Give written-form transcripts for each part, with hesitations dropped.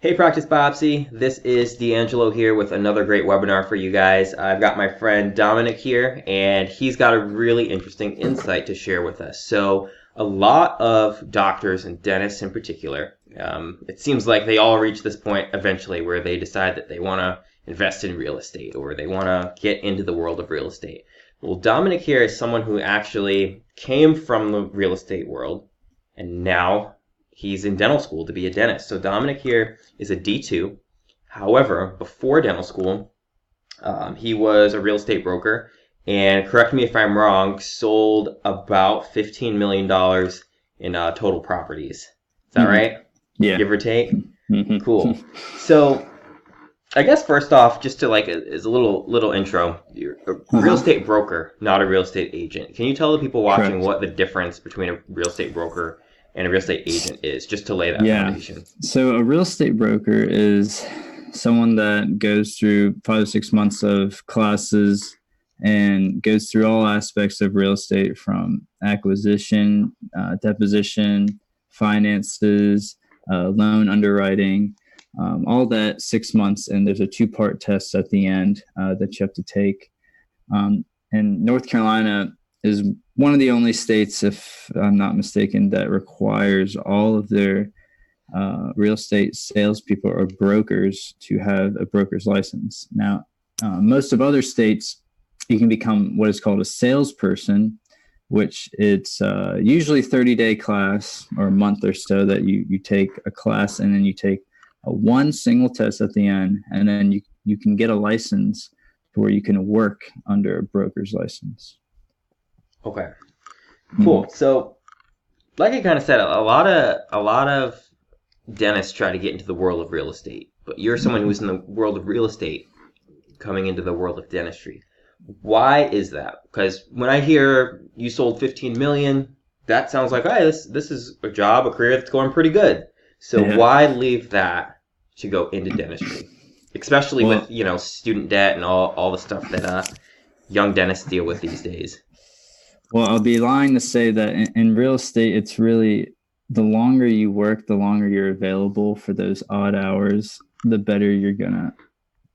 Hey, Practice Biopsy. This is D'Angelo here with another great webinar for you guys. I've got my friend Dominic here, and he's got a really interesting insight to share with us. So, a lot of doctors and dentists in particular, it seems like they all reach this point eventually where they decide that they want to invest in real estate or they want to get into the world of real estate. Well, Dominic here is someone who actually came from the real estate world and now he's in dental school to be a dentist. So Dominic here is a D2. However, before dental school, he was a real estate broker. And correct me if I'm wrong, sold about $15 million in total properties. Is that right? Yeah. Give or take? Mm-hmm. Cool. So I guess first off, just to as a little intro, you're a real estate broker, not a real estate agent. Can you tell the people watching Correct. what the difference between a real estate broker and a real estate agent is, just to lay that foundation? So a real estate broker is someone that goes through 5 or 6 months of classes and goes through all aspects of real estate, from acquisition, deposition, finances, loan underwriting, all that 6 months. And there's a 2-part test at the end that you have to take. And North Carolina is one of the only states, if I'm not mistaken, that requires all of their real estate salespeople or brokers to have a broker's license. Now, most of other states, you can become what is called a salesperson, which it's usually 30-day class or a month or so that you take a class, and then you take one single test at the end, and then you can get a license to where you can work under a broker's license. Okay, cool. So, like I kind of said, a lot of dentists try to get into the world of real estate, but you're someone who's in the world of real estate coming into the world of dentistry. Why is that? Because when I hear you sold 15 million, that sounds like, hey, this is a job, a career that's going pretty good. So why leave that to go into dentistry? Especially with, student debt and all the stuff that young dentists deal with these days. Well, I'll be lying to say that in real estate, it's really the longer you work, the longer you're available for those odd hours, the better you're going to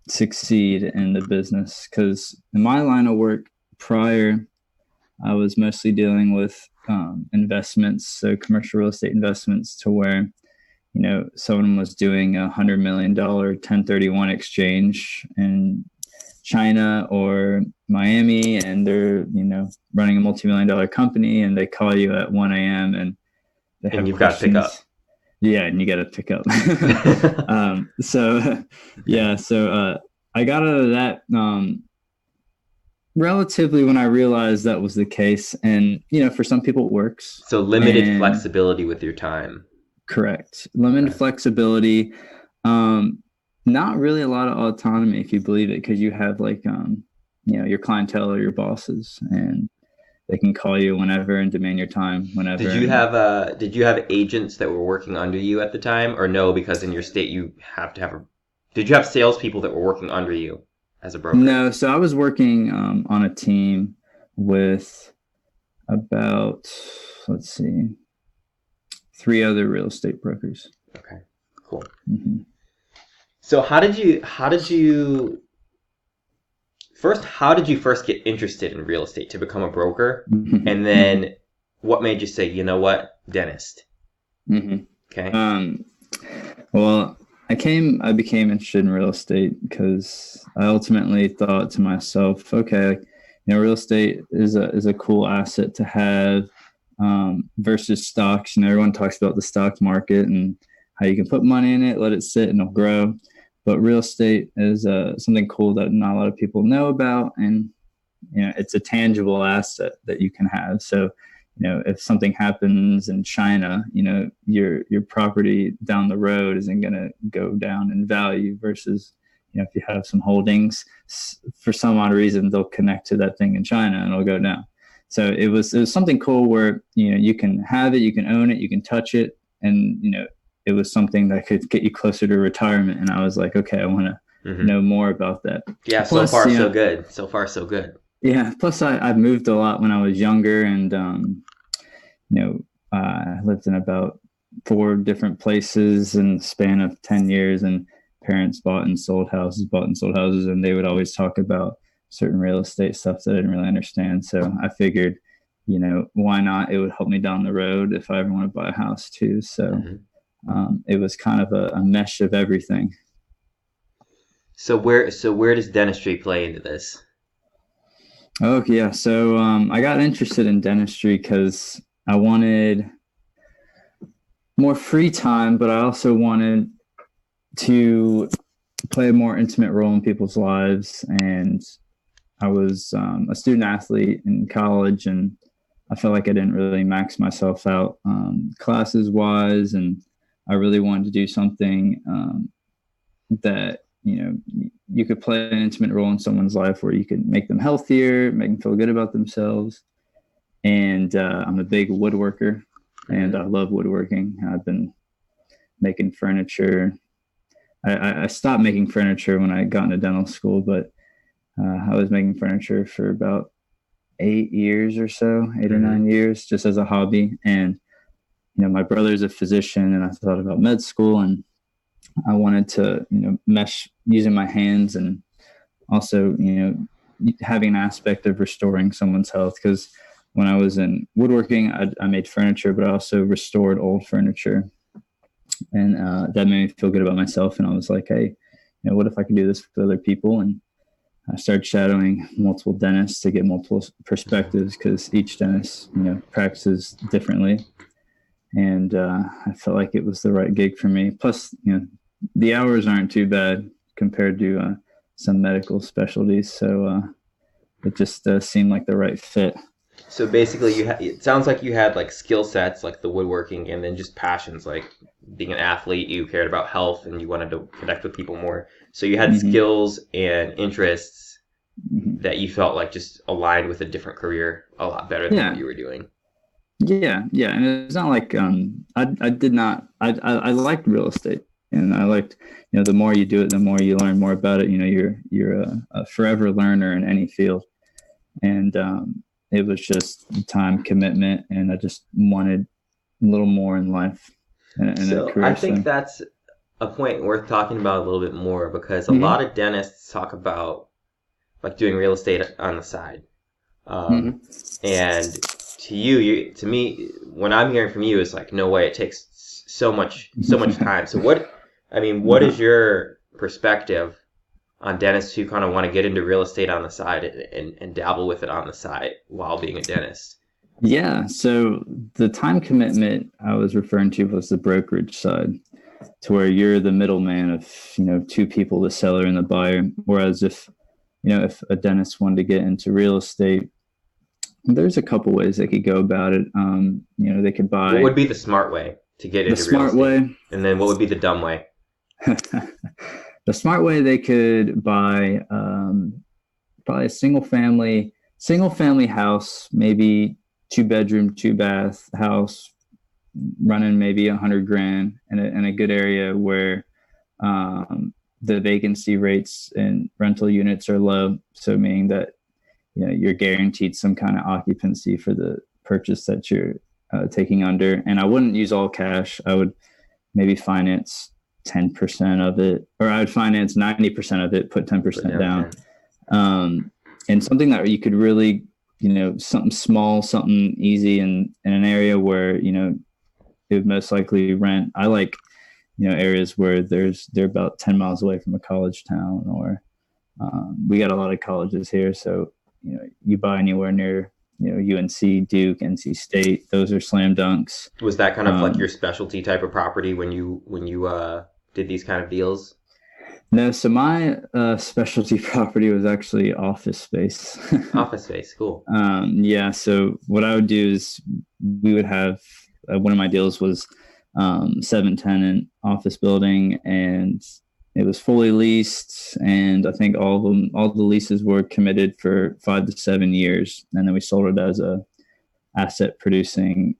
succeed in the business. Because in my line of work prior, I was mostly dealing with investments, so commercial real estate investments, to where, someone was doing $100 million 1031 exchange in China or Miami, and they're, running a multi-million-dollar company, and they call you at 1 a.m. and they have you've questions. Got to pick up. Yeah, and you got to pick up. So I got out of that relatively when I realized that was the case. And, for some people it works. So limited flexibility with your time. Correct. Limited flexibility. Not really a lot of autonomy, if you believe it, because you have your clientele or your bosses, and they can call you whenever and demand your time whenever. Did you have agents that were working under you at the time, or no? Because in your state you have to have Did you have salespeople that were working under you as a broker? No, so I was working on a team with about 3 other real estate brokers. Okay, cool. Mm-hmm. So how did you first get interested in real estate to become a broker? Mm-hmm. And then what made you say, you know what, dentist? Mm-hmm. Okay. Well, I became interested in real estate because I ultimately thought to myself, okay, real estate is a cool asset to have versus stocks. Everyone talks about the stock market and how you can put money in it, let it sit, and it'll grow. But real estate is something cool that not a lot of people know about, and it's a tangible asset that you can have. So, if something happens in China, your property down the road isn't going to go down in value versus, if you have some holdings, for some odd reason, they'll connect to that thing in China and it'll go down. So it was something cool where, you can have it, you can own it, you can touch it. And, it was something that could get you closer to retirement. And I was like, okay, I want to know more about that. Yeah. Plus, so far, so good. So far, so good. Yeah. Plus I moved a lot when I was younger, and, I lived in about 4 different places in the span of 10 years, and parents bought and sold houses, and they would always talk about certain real estate stuff that I didn't really understand. So I figured, why not? It would help me down the road if I ever want to buy a house too. So it was kind of a mesh of everything. So where does dentistry play into this? Okay, yeah. So I got interested in dentistry because I wanted more free time, but I also wanted to play a more intimate role in people's lives. And I was a student athlete in college, and I felt like I didn't really max myself out classes wise, and I really wanted to do something that you could play an intimate role in someone's life where you could make them healthier, make them feel good about themselves. And I'm a big woodworker, and I love woodworking. I've been making furniture. I stopped making furniture when I got into dental school, but I was making furniture for about 8 years or so, 8 or 9 years, just as a hobby. And my brother's a physician, and I thought about med school, and I wanted to mesh using my hands, and also having an aspect of restoring someone's health, because when I was in woodworking, I made furniture, but I also restored old furniture, and that made me feel good about myself. And I was like, hey, what if I could do this for other people? And I started shadowing multiple dentists to get multiple perspectives, because each dentist practices differently. And I felt like it was the right gig for me. Plus, the hours aren't too bad compared to some medical specialties. So it just seemed like the right fit. So basically, it sounds like you had like skill sets like the woodworking, and then just passions like being an athlete. You cared about health, and you wanted to connect with people more. So you had skills and interests that you felt like just aligned with a different career a lot better than what you were doing. Yeah, and it's not like I liked real estate, and I liked the more you do it, the more you learn more about it. You're a forever learner in any field, and it was just time commitment, and I just wanted a little more in life and So a career. I think that's a point worth talking about a little bit more, because a lot of dentists talk about like doing real estate on the side. And to me, when I'm hearing from you, it's like, no way, it takes so much time. So what is your perspective on dentists who kind of want to get into real estate on the side and dabble with it on the side while being a dentist? Yeah. So the time commitment I was referring to was the brokerage side, to where you're the middleman of, 2 people, the seller and the buyer. Whereas if a dentist wanted to get into real estate, there's a couple ways they could go about it. They could buy. What would be the smart way to get into real estate? The smart way. And then what would be the dumb way? The smart way, they could buy probably a single family house, maybe 2-bedroom, 2-bath house, running maybe $100,000 in a good area where the vacancy rates and rental units are low. So meaning that you're guaranteed some kind of occupancy for the purchase that you're taking under. And I wouldn't use all cash. I would maybe finance 10% of it, or I would finance 90% of it, put 10% down. And something that you could really, something small, something easy in an area where, it would most likely rent. I like, areas where they're about 10 miles away from a college town, or we got a lot of colleges here. So, you buy anywhere near, UNC, Duke, NC State, those are slam dunks. Was that kind of like your specialty type of property when you did these kind of deals? No, so my specialty property was actually office space. Office space, cool. Yeah, so what I would do is we would have one of my deals was 7-tenant office building, and it was fully leased, and I think all the leases were committed for 5 to 7 years, and then we sold it as a asset producing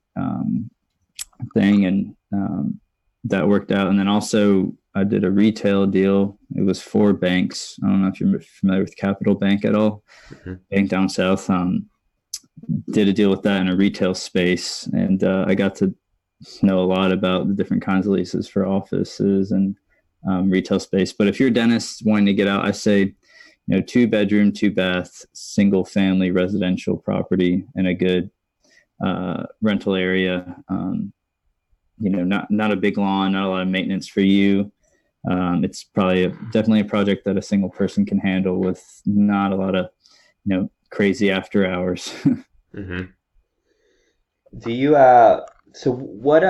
thing, and that worked out. And then also I did a retail deal. It was 4 banks. I don't know if you're familiar with Capital Bank at all. Bank down south. Did a deal with that in a retail space, and I got to know a lot about the different kinds of leases for offices and retail space. But if you're a dentist wanting to get out, I say, 2 bedroom, 2 bath, single family residential property in a good rental area. Not a big lawn, not a lot of maintenance for you. It's probably definitely a project that a single person can handle with not a lot of, crazy after hours. Mm-hmm. Do you so what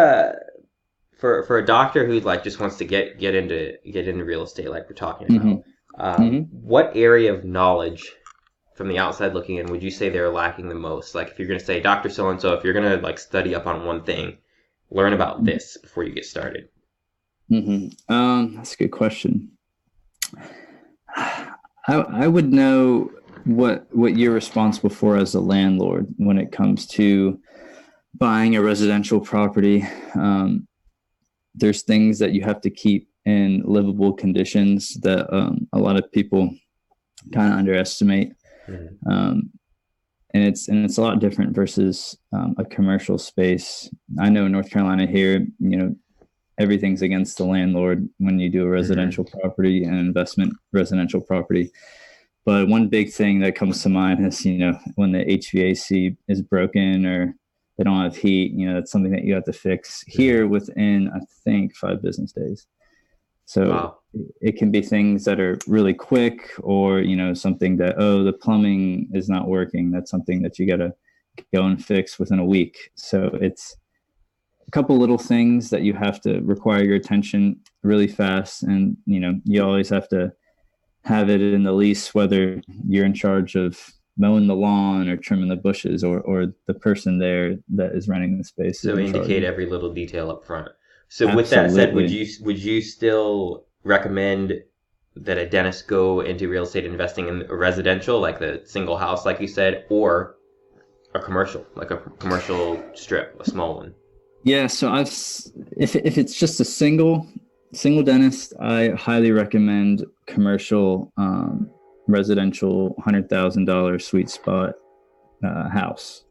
for a doctor who like just wants to get into real estate like we're talking Mm-hmm. about, Mm-hmm. what area of knowledge from the outside looking in would you say they're lacking the most? Like if you're gonna say Dr. So and so, if you're gonna like study up on one thing, learn about this before you get started. Mm-hmm. That's a good question. I would know what you're responsible for as a landlord when it comes to buying a residential property. There's things that you have to keep in livable conditions that a lot of people kind of underestimate. Mm-hmm. And it's a lot different versus a commercial space. I know in North Carolina here, everything's against the landlord when you do a residential Mm-hmm. property and investment residential property. But one big thing that comes to mind is, when the HVAC is broken or they don't have heat, that's something that you have to fix here Mm-hmm. within, I think, 5 business days. So Wow. it can be things that are really quick, or, something that, oh, the plumbing is not working. That's something that you got to go and fix within a week. So it's a couple little things that you have to require your attention really fast. And, you always have to have it in the lease, whether you're in charge of mowing the lawn or trimming the bushes, or the person there that is running the space is So in charge indicate of. every little detail up front. So with that said, would Absolutely. you still recommend that a dentist go into real estate investing in a residential, like the single house, like you said, or a commercial, like a commercial strip, a small one? Yeah. So if it's just a single dentist, I highly recommend commercial, residential, $100,000 sweet spot house.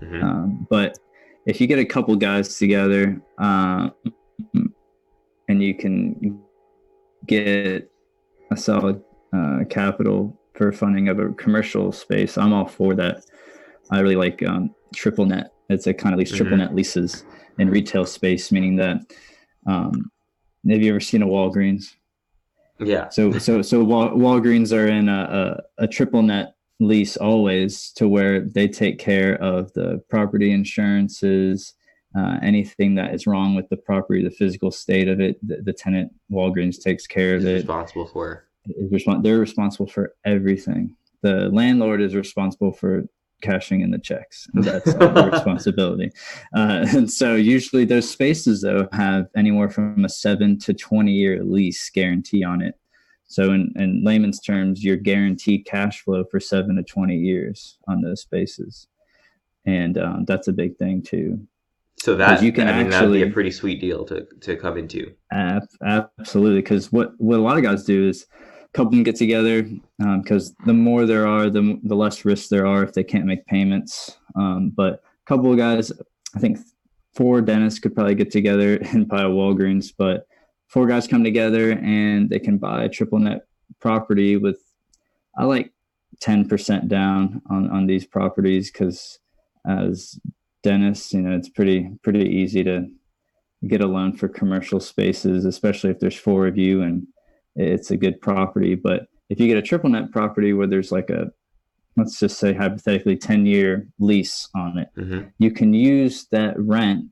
Mm-hmm. But if you get a couple guys together, and you can get a solid capital for funding of a commercial space, I'm all for that. I really like triple net. It's a kind of these triple Mm-hmm. net leases in retail space, meaning that, um, have you ever seen a Walgreens? Yeah. So Walgreens are in a triple net lease always, to where they take care of the property insurances, anything that is wrong with the property, the physical state of it. The tenant, Walgreens, takes care of Is it. responsible for. They're responsible for everything. The landlord is responsible for cashing in the checks, and that's all their responsibility. And so usually those spaces, though, have anywhere from a 7 to 20 year lease guarantee on it. So in layman's terms, you're guaranteed cash flow for 7 to 20 years on those spaces. And that's a big thing too, So because you that, can I mean, that'd be a actually, pretty sweet deal to come into. absolutely, because what a lot of guys do is a couple of them get together, because the more there are, the less risk there are if they can't make payments. But a couple of guys, I think 4 dentists could probably get together and buy a Walgreens, but 4 guys come together and they can buy a triple net property with, I like 10% down on these properties, because as dentists, it's pretty easy to get a loan for commercial spaces, especially if there's 4 of you and it's a good property. But if you get a triple net property where there's like a, let's just say hypothetically, 10-year lease on it, Mm-hmm. you can use that rent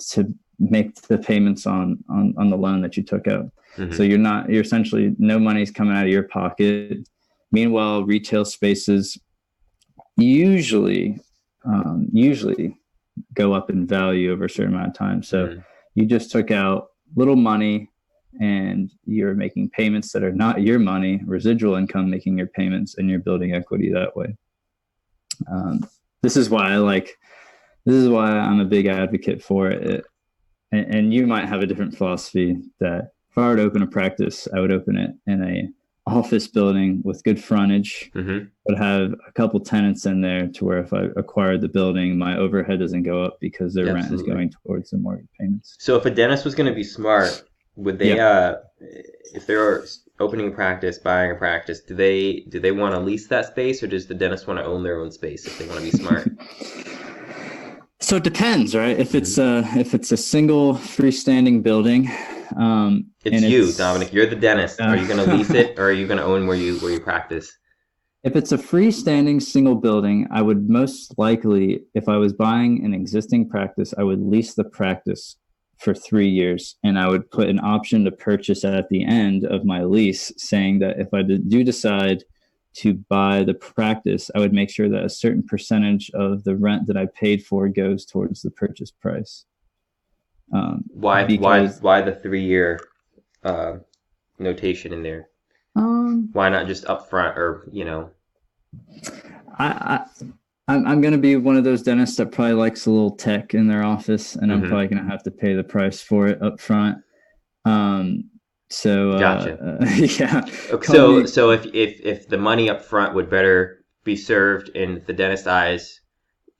to make the payments on the loan that you took out. So Mm-hmm. you're essentially, no money's coming out of your pocket. Meanwhile, retail spaces usually go up in value over a certain amount of time. So Mm-hmm. you just took out little money and you're making payments that are not your money, residual income making your payments, and you're building equity that way. Um, this is why I'm a big advocate for it. And you might have a different philosophy, that if I were to open a practice, I would open it in a office building with good frontage, Mm-hmm. would have a couple tenants in there to where if I acquired the building, my overhead doesn't go up because their rent is Absolutely. going towards the mortgage payments. So if a dentist was going to be smart, would they, Yep. if they're opening a practice, buying a practice, do they want to lease that space, or does the dentist want to own their own space if they want to be smart? So it depends, right? Hmm. If it's a single freestanding building, It's and you, it's Dominic. You're the dentist. Are you going to lease uh, it, or are you going to own where you practice? if it's a freestanding single building, I would most likely, if I was buying an existing practice, I would lease the practice for 3 years, and I would put an option to purchase at the end of my lease, saying that if I do decide to buy the practice, I would make sure that a certain percentage of the rent that I paid for goes towards the purchase price. Why why Because why the 3 year uh, notation in there? um, Why not just upfront, or I, I I'm gonna be one of those dentists that probably likes a little tech in their office, and I'm Hmm. probably gonna have to pay the price for it up front. Um, so Gotcha. yeah, Okay, call so me so if the money up front would better be served in the dentist's eyes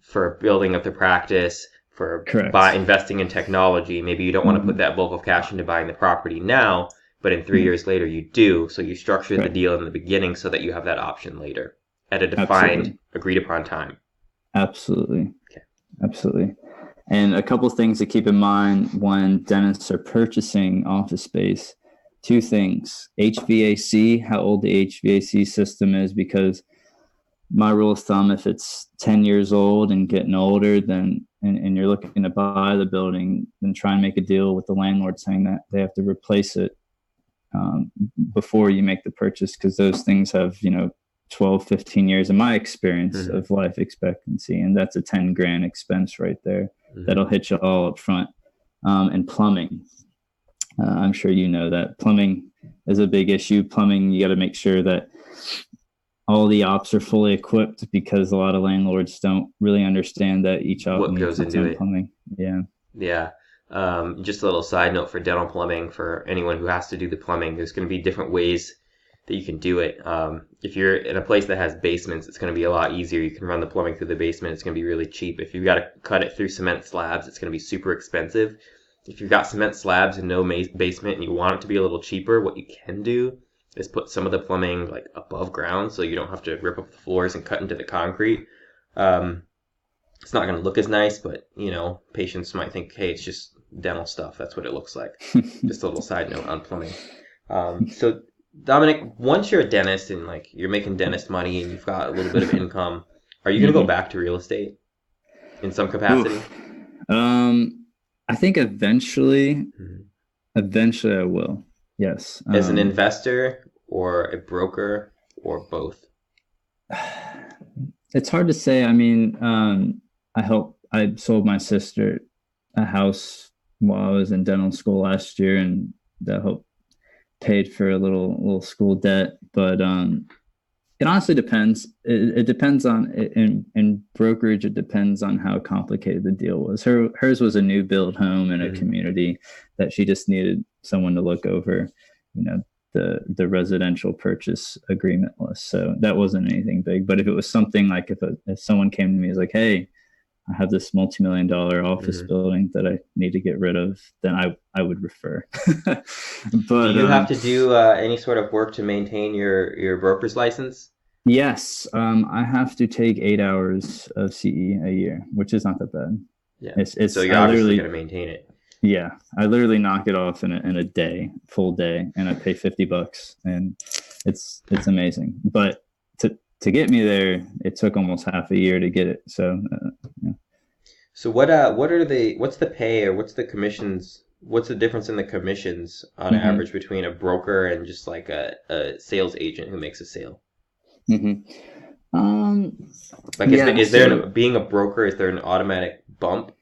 for building up the practice, for correct. investing in technology, maybe you don't want to put Mhm. that bulk of cash into buying the property now, but in three Yeah, years later you do. So you structure the correct. deal in the beginning so that you have that option later at a defined, Absolutely, agreed upon time. absolutely, Okay. absolutely. And a couple things to keep in mind when dentists are purchasing office space. Two things: HVAC, how old the HVAC system is, because my rule of thumb, if it's 10 years old and getting older, then and you're looking to buy the building, then try and make a deal with the landlord saying that they have to replace it before you make the purchase, because those things have 12, 15 years in my experience Hmm. of life expectancy, and that's a 10 grand expense right there Hmm. that'll hit you all up front. And plumbing, I'm sure you know that plumbing is a big issue. Plumbing, you got to make sure that all the ops are fully equipped, because a lot of landlords don't really understand that each op What needs goes its into own it? plumbing. Yeah. Yeah. Just a little side note for dental plumbing for anyone who has to do the plumbing. There's going to be different ways that you can do it. If you're in a place that has basements, it's going to be a lot easier. You can run the plumbing through the basement. It's going to be really cheap. If you've got to cut it through cement slabs, it's going to be super expensive. If you've got cement slabs and no basement and you want it to be a little cheaper, what you can do is put some of the plumbing like above ground so you don't have to rip up the floors and cut into the concrete. Um, it's not going to look as nice, but patients might think, hey, it's just dental stuff. That's what it looks like. Just a little side note on plumbing. So Dominic, once you're a dentist and like you're making dentist money and you've got a little bit of income, are you going to go Hmm. back to real estate in some capacity? Oof. I think eventually, Mhm. eventually I will. Yes. As an investor or a broker or both? It's hard to say. I mean, I sold my sister a house while I was in dental school last year, and that helped paid for a little school debt. But it honestly depends. It depends on in brokerage. It depends on how complicated the deal was. Hers was a new build home in a Hmm. community that she just needed someone to look over, you know, the residential purchase agreement list. So that wasn't anything big. But if it was something like if someone came to me and was like, hey, I have this multi-million-dollar office Hmm. building that I need to get rid of, then I would refer. Do But you have to do any sort of work to maintain your broker's license? yes, I have to take 8 hours of CE a year, which is not that bad. Yeah. So It's you're I obviously going literally to maintain it. yeah, I literally knock it off in a day, full day, and I pay $50, and it's amazing. But to get me there, it took almost half a year to get it. So yeah. So what's the pay, or what's the commissions? What's the difference in the commissions on Hmm. average between a broker and just like a sales agent who makes a sale? Hmm. Um, Like, yeah. So being a broker, is there an automatic bump,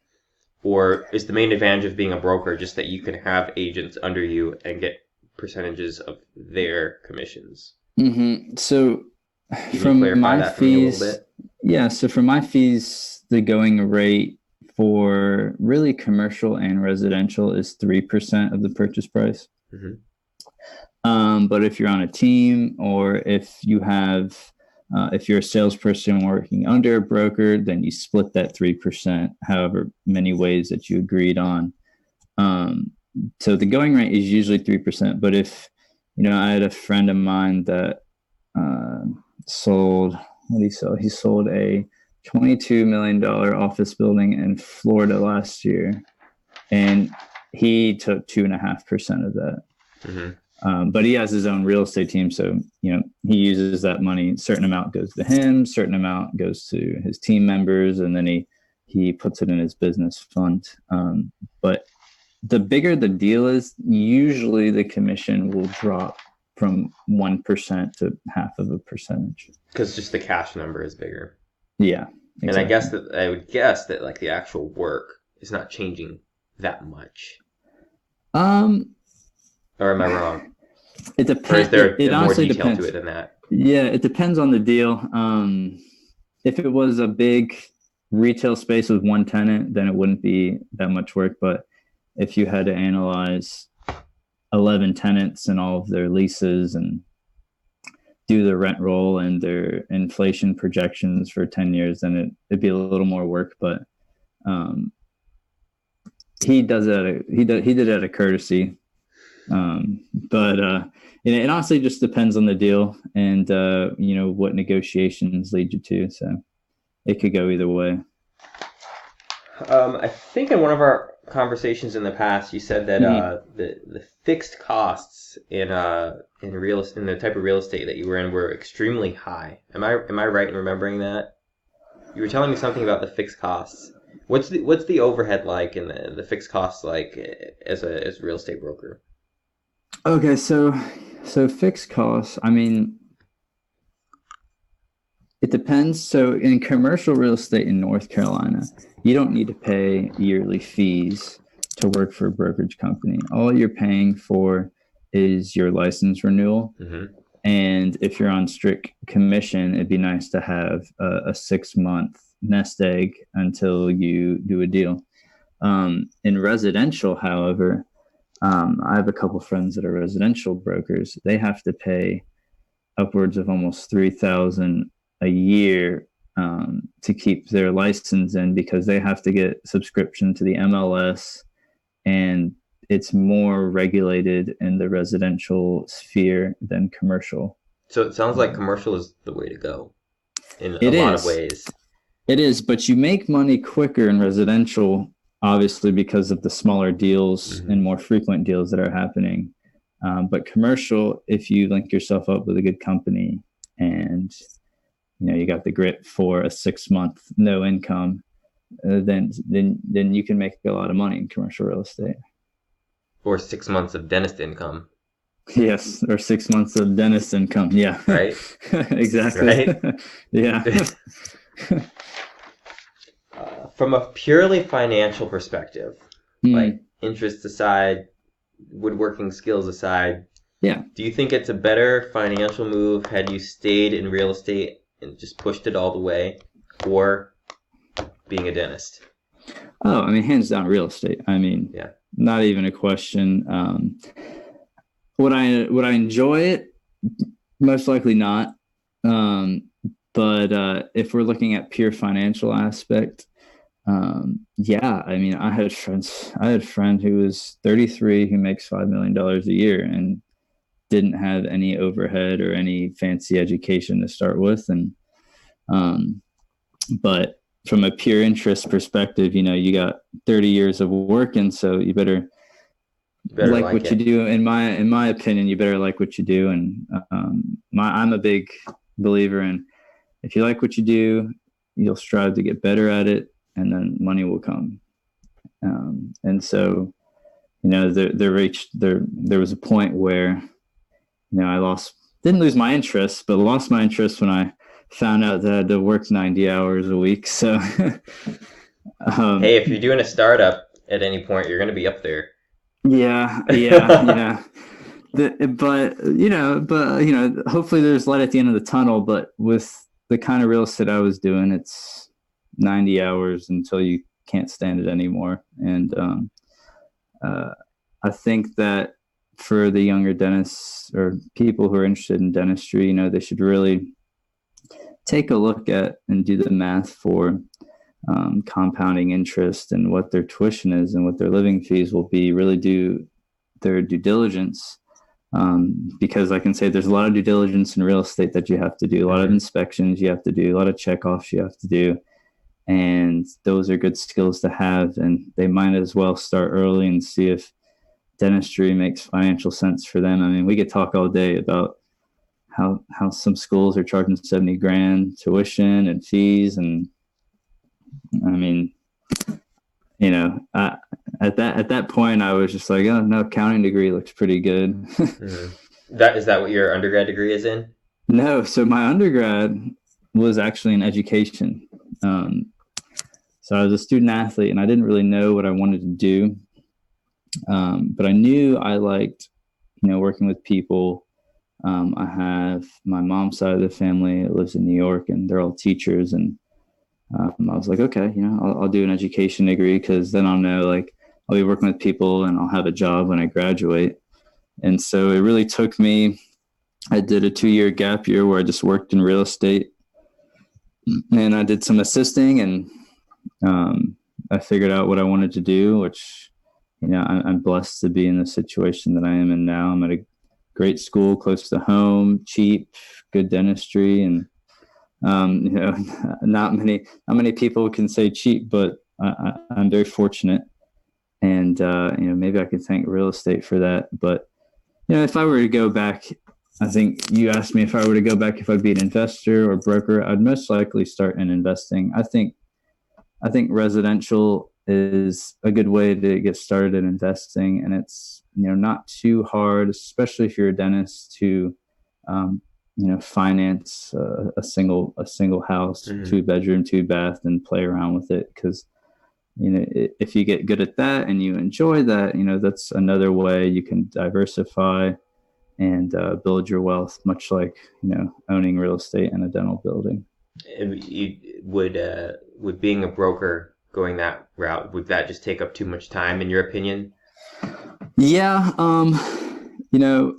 or is the main advantage of being a broker just that you can have agents under you and get percentages of their commissions? so Can you from clarify my that for me a little fees, bit? yeah. So for my fees, the going rate for really commercial and residential is 3% of the purchase price. Hmm. But if you're on a team, or if you're a salesperson working under a broker, then you split that 3%, however many ways that you agreed on. So the going rate is usually 3%. But if, I had a friend of mine that sold, what did he sell? He sold a $22 million office building in Florida last year, and he took 2.5% of that. But he has his own real estate team, so he uses that money. A certain amount goes to him, certain amount goes to his team members, and then he puts it in his business fund. But the bigger the deal is, usually the commission will drop from 1% to 0.5%. Because just the cash number is bigger. Yeah, exactly. And I would guess that like the actual work is not changing that much. Or am I wrong? It depends. Or is there more detail to it than that? Yeah, it depends on the deal. If it was a big retail space with one tenant, then it wouldn't be that much work. But if you had to analyze 11 tenants and all of their leases and do the rent roll and their inflation projections for 10 years, then it'd be a little more work. But he did it out of courtesy. But it honestly just depends on the deal and what negotiations lead you to. So it could go either way. I think in one of our conversations in the past, you said that the fixed costs in the type of real estate that you were in were extremely high. Am I right in remembering that? You were telling me something about the fixed costs. What's the overhead like and the fixed costs like as a real estate broker? Okay, so fixed costs, I mean, it depends. So in commercial real estate in North Carolina, you don't need to pay yearly fees to work for a brokerage company. All you're paying for is your license renewal. And if you're on strict commission, it'd be nice to have a 6-month nest egg until you do a deal. In residential, however, I have a couple friends that are residential brokers. They have to pay upwards of almost $3,000 a year to keep their license in, because they have to get subscription to the MLS, and it's more regulated in the residential sphere than commercial. So it sounds like commercial is the way to go in a lot of ways. It is, but you make money quicker in residential, obviously, because of the smaller deals and more frequent deals that are happening. But commercial, if you link yourself up with a good company and you got the grit for a 6-month no income, then you can make a lot of money in commercial real estate. Or 6 months of dentist income. Yes, or 6 months of dentist income. Yeah. Right. Exactly. Right. Yeah. From a purely financial perspective, like interests aside, woodworking skills aside, yeah. Do you think it's a better financial move had you stayed in real estate and just pushed it all the way, or being a dentist? Oh, I mean, hands down, real estate. I mean, yeah, not even a question. Would I enjoy it? Most likely not. But if we're looking at pure financial aspect, yeah, I mean, I had a friend who was 33 who makes $5 million a year and didn't have any overhead or any fancy education to start with. And, but from a pure interest perspective, you got 30 years of working, so you better like what you do. In my opinion, you better like what you do. And I'm a big believer in, if you like what you do, you'll strive to get better at it, and then money will come. And so, there was a point where, I didn't lose my interest, but lost my interest when I found out that I had to work 90 hours a week. So, hey, if you're doing a startup at any point, you're going to be up there. Yeah. But hopefully there's light at the end of the tunnel. But with the kind of real estate I was doing, it's 90 hours until you can't stand it anymore. And I think that for the younger dentists or people who are interested in dentistry, you know, they should really take a look at and do the math for compounding interest and what their tuition is and what their living fees will be. Really do their due diligence, because I can say there's a lot of due diligence in real estate that you have to do, a lot of inspections you have to do, a lot of checkoffs you have to do. And those are good skills to have. And they might as well start early and see if dentistry makes financial sense for them. I mean, we could talk all day about how some schools are charging 70 grand tuition and fees. And I mean, you know, at that point, I was just like, oh no, accounting degree looks pretty good. Is that what your undergrad degree is in? No, so my undergrad was actually in education. So I was a student athlete, and I didn't really know what I wanted to do, but I knew I liked, you know, working with people. I have my mom's side of the family that lives in New York, and they're all teachers, and I was like, okay, you know, I'll do an education degree because then I'll know, like, I'll be working with people and I'll have a job when I graduate. And so it really took me, I did a 2-year gap year where I just worked in real estate, and I did some assisting, and I figured out what I wanted to do, which, you know, I'm blessed to be in the situation that I am in now. I'm at a great school close to home, cheap, good dentistry, and you know, not many people can say cheap, but I'm very fortunate, and you know, maybe I could thank real estate for that. But you know, if I were to go back, I think you asked me if I were to go back, if I'd be an investor or broker, I'd most likely start in investing. I think residential is a good way to get started in investing, and it's, you know, not too hard, especially if you're a dentist, to you know, finance a single house, 2-bedroom, 2-bath, and play around with it. Because, you know, if you get good at that and you enjoy that, you know, that's another way you can diversify and build your wealth, much like, you know, owning real estate in a dental building. Would being a broker, going that route, would that just take up too much time in your opinion? Yeah, you know,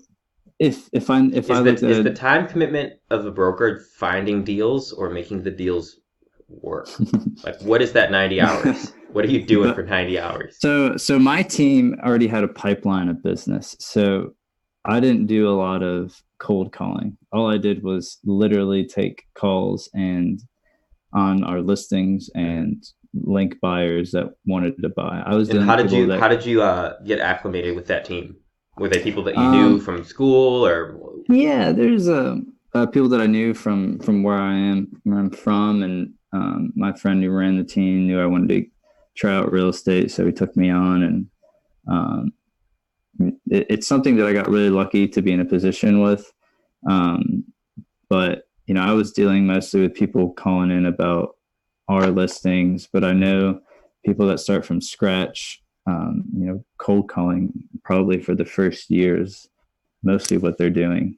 is the time commitment of a broker finding deals or making the deals work? Like, what is that 90 hours? What are you doing for 90 hours? So my team already had a pipeline of business. So I didn't do a lot of cold calling. All I did was literally take calls and on our listings and link buyers that wanted to buy. I was And how did you get acclimated with that team? Were they people that you knew from school, or? Yeah, there's people that I knew from where I'm from, and my friend who ran the team knew I wanted to try out real estate, so he took me on, and it's something that I got really lucky to be in a position with. But you know, I was dealing mostly with people calling in about our listings, but I know people that start from scratch. You know, cold calling probably for the first years, mostly what they're doing.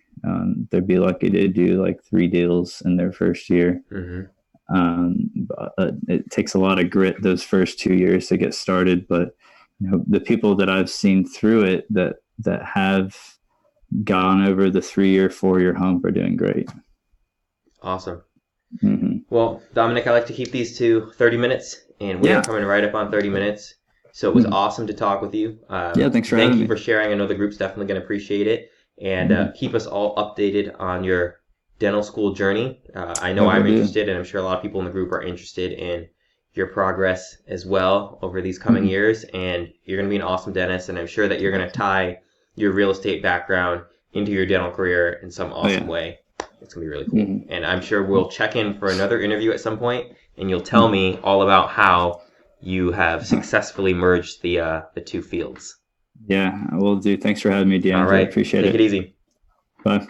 They'd be lucky to do like 3 deals in their first year. But it takes a lot of grit those first 2 years to get started. But you know, the people that I've seen through it that have gone over the 3-year, 4-year hump are doing great. Awesome. Well, Dominick, I like to keep these to 30 minutes, and we are coming right up on 30 minutes. So it was awesome to talk with you. Thanks for having me. Thank you for sharing. I know the group's definitely going to appreciate it. And keep us all updated on your dental school journey. I know I'm interested, and I'm sure a lot of people in the group are interested in your progress as well over these coming years. And you're going to be an awesome dentist, and I'm sure that you're going to tie your real estate background into your dental career in some awesome way. It's going to be really cool. And I'm sure we'll check in for another interview at some point, and you'll tell me all about how you have successfully merged the 2 fields. Yeah, I will do. Thanks for having me, Deandre. All right. I appreciate it. Take it easy. Bye.